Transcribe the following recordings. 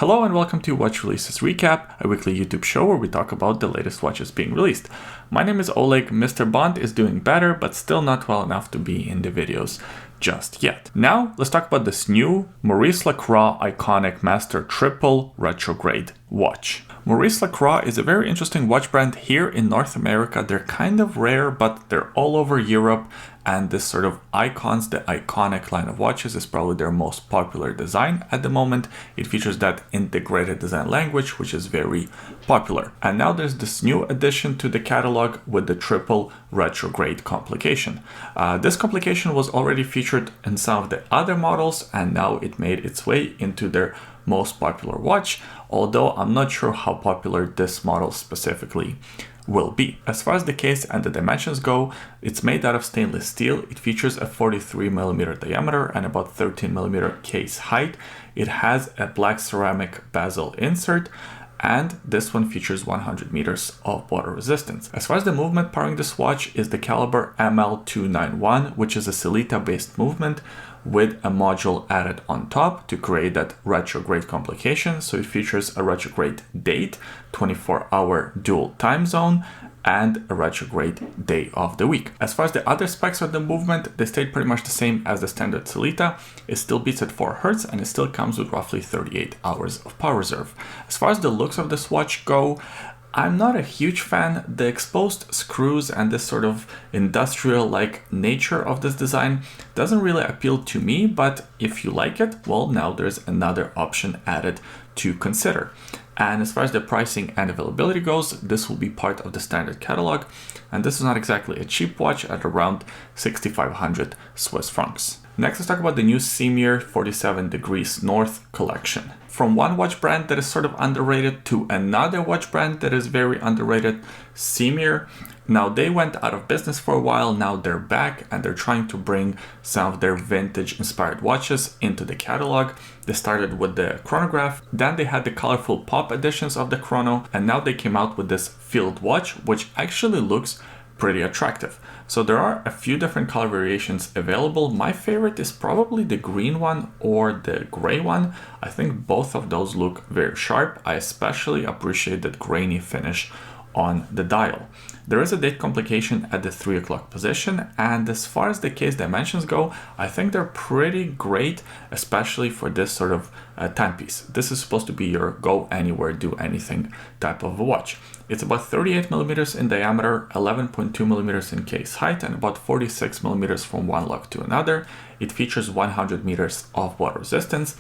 Hello and welcome to Watch Releases Recap, a weekly YouTube show where we talk about the latest watches being released. My name is Oleg. Mr. Bond is doing better, but still not well enough to be in the videos just yet. Now, let's talk about this new Maurice Lacroix Aikonic Master Triple Retrograde watch. Maurice Lacroix is a very interesting watch brand here in North America. They're kind of rare, but they're all over Europe. And this sort of icons, the Aikonic line of watches, is probably their most popular design at the moment. It features that integrated design language, which is very popular. And now there's this new addition to the catalog with the triple retrograde complication. This complication was already featured in some of the other models, and now it made its way into their most popular watch, although I'm not sure how popular this model specifically will be. As far as the case and the dimensions go, it's made out of stainless steel. It features a 43mm diameter and about 13mm case height. It has a black ceramic bezel insert, and this one features 100 meters of water resistance. As far as the movement powering this watch is the caliber ML291, which is a Sellita based movement with a module added on top to create that retrograde complication. So it features a retrograde date, 24-hour dual time zone, and a retrograde day of the week. As far as the other specs of the movement, they stayed pretty much the same as the standard Sellita. It still beats at 4 Hz and it still comes with roughly 38 hours of power reserve. As far as the looks of this watch go, I'm not a huge fan. The exposed screws and this sort of industrial-like nature of this design doesn't really appeal to me, but if you like it, well, now there's another option added to consider. And as far as the pricing and availability goes, this will be part of the standard catalog, and this is not exactly a cheap watch at around 6,500 Swiss francs. Next, let's talk about the new Cimier 47 Degrees North collection. From one watch brand that is sort of underrated to another watch brand that is very underrated, Cimier. Now, they went out of business for a while, now they're back and they're trying to bring some of their vintage inspired watches into the catalog. They started with the chronograph, then they had the colorful pop editions of the chrono, and now they came out with this field watch, which actually looks pretty attractive. So there are a few different color variations available. My favorite is probably the green one or the gray one. I think both of those look very sharp. I especially appreciate that grainy finish on the dial. There is a date complication at the 3 o'clock position, and as far as the case dimensions go, I think they're pretty great, especially for this sort of timepiece. This is supposed to be your go anywhere, do anything type of a watch. It's about 38mm in diameter, 11.2mm in case height, and about 46mm from one lock to another. It features 100 meters of water resistance,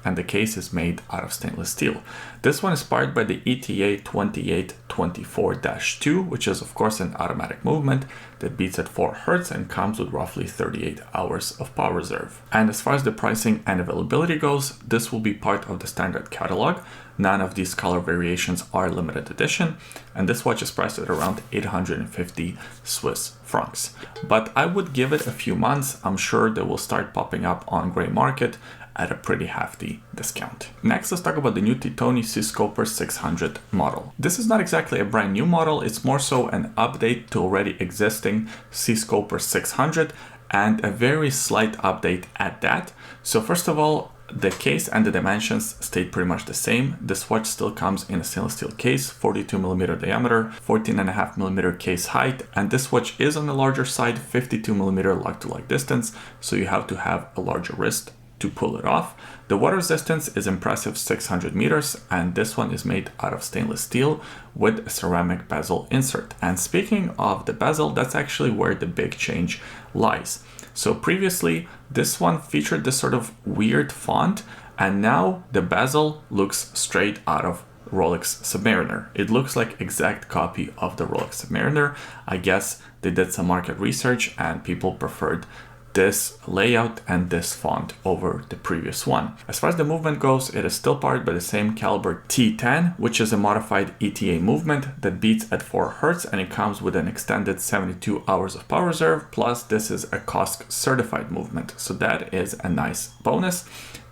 and the case is made out of stainless steel. This one is powered by the ETA 2824-2, which is of course an automatic movement that beats at 4 Hz and comes with roughly 38 hours of power reserve. And as far as the pricing and availability goes, this will be part of the standard catalog. None of these color variations are limited edition, and this watch is priced at around 850 Swiss francs. But I would give it a few months. I'm sure they will start popping up on gray market at a pretty hefty discount. Next, let's talk about the new Titoni Seascoper 600 model. This is not exactly a brand new model, it's more so an update to already existing Seascoper 600, and a very slight update at that. So first of all, the case and the dimensions stayed pretty much the same. This watch still comes in a stainless steel case, 42mm diameter, 14.5mm case height, and this watch is on the larger side, 52mm lug-to-lug distance, so you have to have a larger wrist to pull it off. The water resistance is impressive 600 meters, and this one is made out of stainless steel with a ceramic bezel insert. And speaking of the bezel, that's actually where the big change lies. So previously, this one featured this sort of weird font, and now the bezel looks straight out of Rolex Submariner. It looks like exact copy of the Rolex Submariner. I guess they did some market research and people preferred this layout and this font over the previous one. As far as the movement goes, it is still powered by the same caliber T10, which is a modified ETA movement that beats at 4 Hz, and it comes with an extended 72 hours of power reserve, plus this is a COSC certified movement, so that is a nice bonus.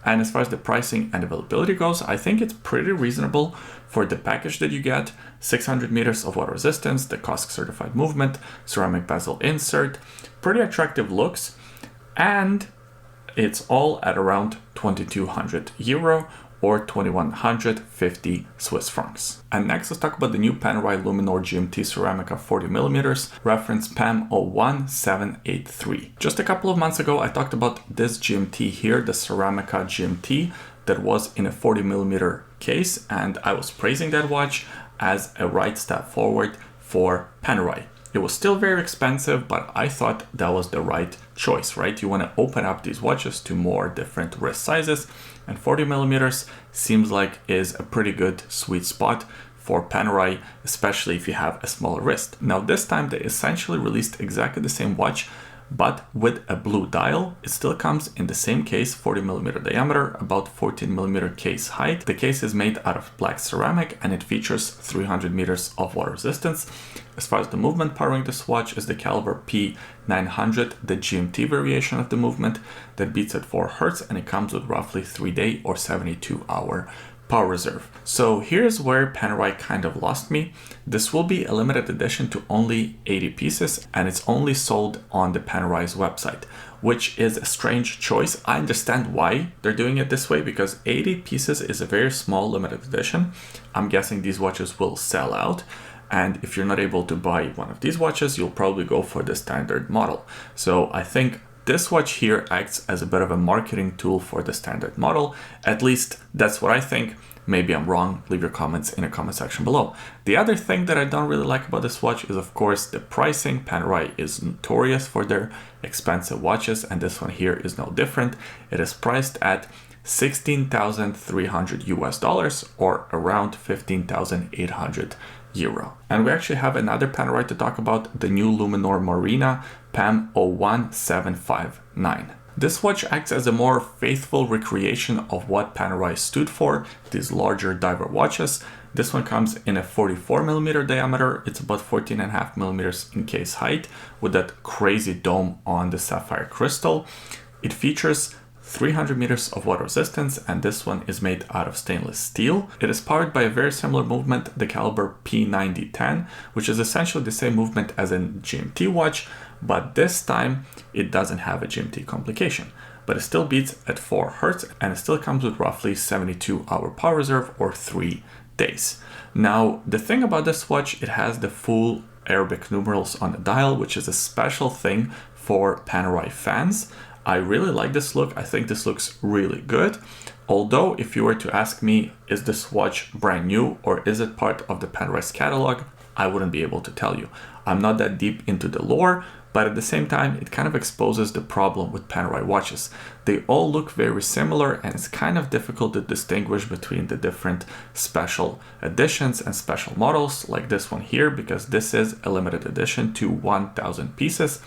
And as far as the pricing and availability goes, I think it's pretty reasonable for the package that you get. 600 meters of water resistance, the COSC certified movement, ceramic bezel insert, pretty attractive looks, and it's all at around 2,200 euro, or 2,150 Swiss francs. And next, let's talk about the new Panerai Luminor GMT Ceramica 40mm, reference PAM 01783. Just a couple of months ago, I talked about this GMT here, the Ceramica GMT, that was in a 40mm case, and I was praising that watch as a right step forward for Panerai. It was still very expensive, but I thought that was the right choice, right? You want to open up these watches to more different wrist sizes, and 40mm seems like is a pretty good sweet spot for Panerai, especially if you have a smaller wrist. Now this time they essentially released exactly the same watch, but with a blue dial. It still comes in the same case, 40mm diameter, about 14mm case height. The case is made out of black ceramic and it features 300 meters of water resistance. As far as the movement powering this watch is the caliber P900, the GMT variation of the movement that beats at 4 Hz, and it comes with roughly 3-day or 72-hour power reserve. So here's where Panerai kind of lost me. This will be a limited edition to only 80 pieces, and it's only sold on the Panerai's website, which is a strange choice. I understand why they're doing it this way, because 80 pieces is a very small limited edition. I'm guessing these watches will sell out, and if you're not able to buy one of these watches, you'll probably go for the standard model. So I think this watch here acts as a bit of a marketing tool for the standard model. At least that's what I think. Maybe I'm wrong. Leave your comments in the comment section below. The other thing that I don't really like about this watch is, of course, the pricing. Panerai is notorious for their expensive watches, and this one here is no different. It is priced at $16,300 US, or around 15,800 euro. And we actually have another Panerai to talk about, the new Luminor Marina PAM 01759. This watch acts as a more faithful recreation of what Panerai stood for, these larger diver watches. This one comes in a 44mm diameter. It's about 14.5mm in case height, with that crazy dome on the sapphire crystal. It features 300 meters of water resistance, and this one is made out of stainless steel. It is powered by a very similar movement, the caliber P9010, which is essentially the same movement as a GMT watch, but this time it doesn't have a GMT complication. But it still beats at 4 Hz, and it still comes with roughly 72-hour power reserve, or 3 days. Now, the thing about this watch, it has the full Arabic numerals on the dial, which is a special thing for Panerai fans. I really like this look. I think this looks really good. Although, if you were to ask me, is this watch brand new or is it part of the Panerai's catalog, I wouldn't be able to tell you. I'm not that deep into the lore, but at the same time, it kind of exposes the problem with Panerai watches. They all look very similar, and it's kind of difficult to distinguish between the different special editions and special models, like this one here, because this is a limited edition to 1,000 pieces,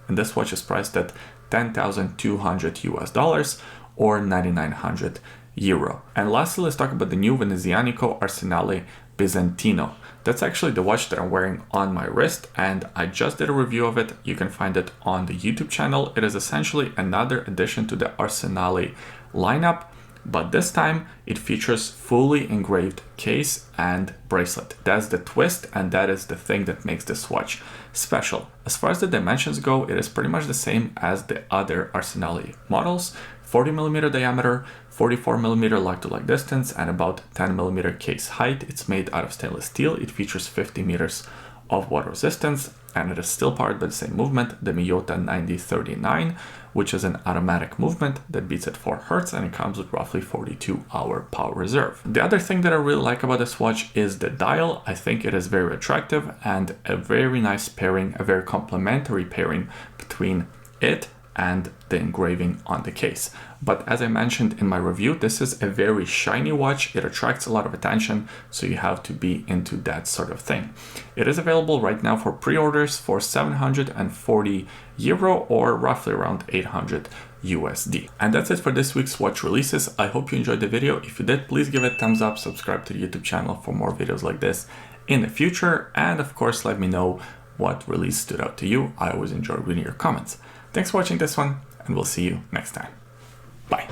and this watch is priced at $10,200 US, or 9,900 euro. And lastly, let's talk about the new Venezianico Arsenale Bizantino. That's actually the watch that I'm wearing on my wrist, and I just did a review of it. You can find it on the YouTube channel. It is essentially another addition to the Arsenale lineup, but this time it features fully engraved case and bracelet. That's the twist, and that is the thing that makes this watch special. As far as the dimensions go, it is pretty much the same as the other Arsenale models. 40mm diameter, 44mm like-to-like distance, and about 10mm case height. It's made out of stainless steel. It features 50 meters of water resistance, and it is still powered by the same movement, the Miyota 9039, which is an automatic movement that beats at 4 Hz, and it comes with roughly 42-hour power reserve. The other thing that I really like about this watch is the dial. I think it is very attractive and a very nice pairing, a very complementary pairing between it and the engraving on the case. But as I mentioned in my review, this is a very shiny watch. It attracts a lot of attention, so you have to be into that sort of thing. It is available right now for pre-orders for 740 euro, or roughly around 800 USD. And that's it for this week's watch releases. I hope you enjoyed the video. If you did, please give it a thumbs up, subscribe to the YouTube channel for more videos like this in the future, and of course let me know what release stood out to you. I always enjoy reading your comments. Thanks for watching this one, and we'll see you next time. Bye.